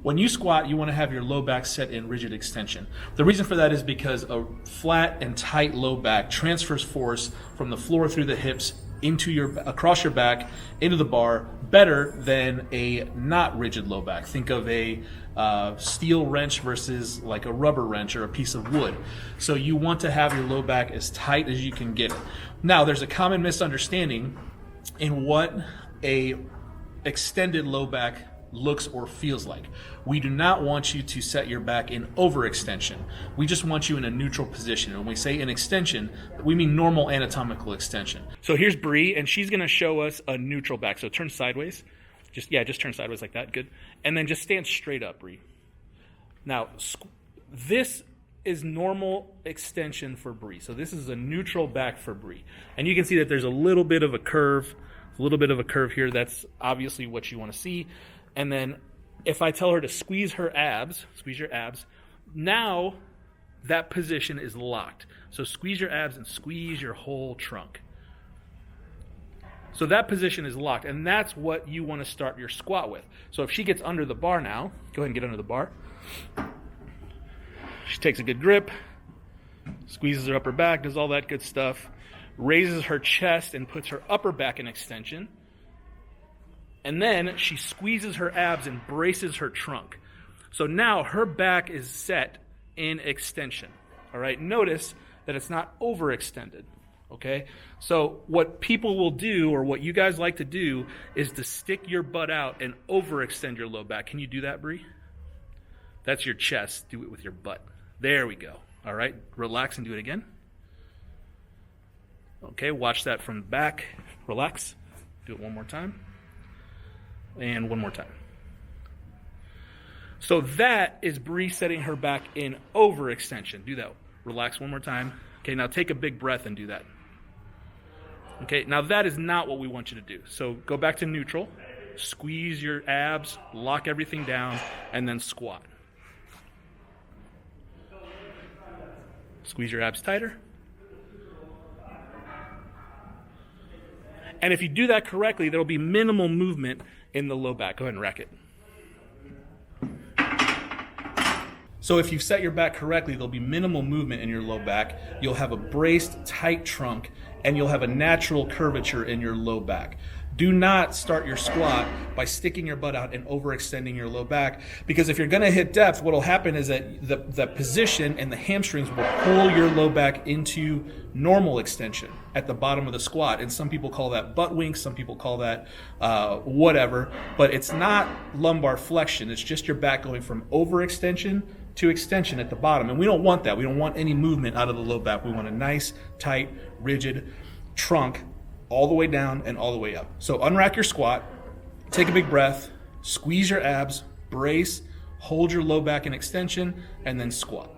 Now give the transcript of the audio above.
When you squat, you want to have your low back set in rigid extension. The reason for that is because a flat and tight low back transfers force from the floor through the hips across your back into the bar better than a not rigid low back. Think of a steel wrench versus like a rubber wrench or a piece of wood. So you want to have your low back as tight as you can get it. Now, there's a common misunderstanding in what a extended low back looks or feels like. We do not want you to set your back in overextension. We just want you in a neutral position. When we say in extension, we mean normal anatomical extension. So here's Bree, and she's going to show us a neutral back. So turn sideways. Just turn sideways like that. Good. And then just stand straight up, Bree. Now, this is normal extension for Bree. So this is a neutral back for Bree. And you can see that there's a little bit of a curve. A little bit of a curve here. That's obviously what you want to see. And then if I tell her to squeeze her abs, squeeze your abs, now that position is locked. So squeeze your abs and squeeze your whole trunk. So that position is locked, and that's what you want to start your squat with. So if she gets under the bar now, go ahead and get under the bar. She takes a good grip, squeezes her upper back, does all that good stuff, raises her chest and puts her upper back in extension. And then she squeezes her abs and braces her trunk. So now her back is set in extension. All right, notice that it's not overextended. Okay, so what people will do, or what you guys like to do, is to stick your butt out and overextend your low back. Can you do that, Bree? That's your chest. Do it with your butt. There we go. All right, relax and do it again. Okay, watch that from the back. Relax. Do it one more time. And one more time. So that is Bree setting her back in overextension. Do that. Relax one more time. Okay, now take a big breath and do that. Okay, now that is not what we want you to do. So go back to neutral. Squeeze your abs, lock everything down, and then squat. Squeeze your abs tighter. And if you do that correctly, there will be minimal movement in the low back. Go ahead and rack it. So if you've set your back correctly, there'll be minimal movement in your low back. You'll have a braced, tight trunk, and you'll have a natural curvature in your low back. Do not start your squat by sticking your butt out and overextending your low back, because if you're going to hit depth, what will happen is that the position and the hamstrings will pull your low back into normal extension at the bottom of the squat. And some people call that butt wink, some people call that whatever, but it's not lumbar flexion. It's just your back going from overextension to extension at the bottom. And we don't want that. We don't want any movement out of the low back. We want a nice, tight, rigid trunk all the way down and all the way up. So unrack your squat, take a big breath, squeeze your abs, brace, hold your low back in extension, and then squat.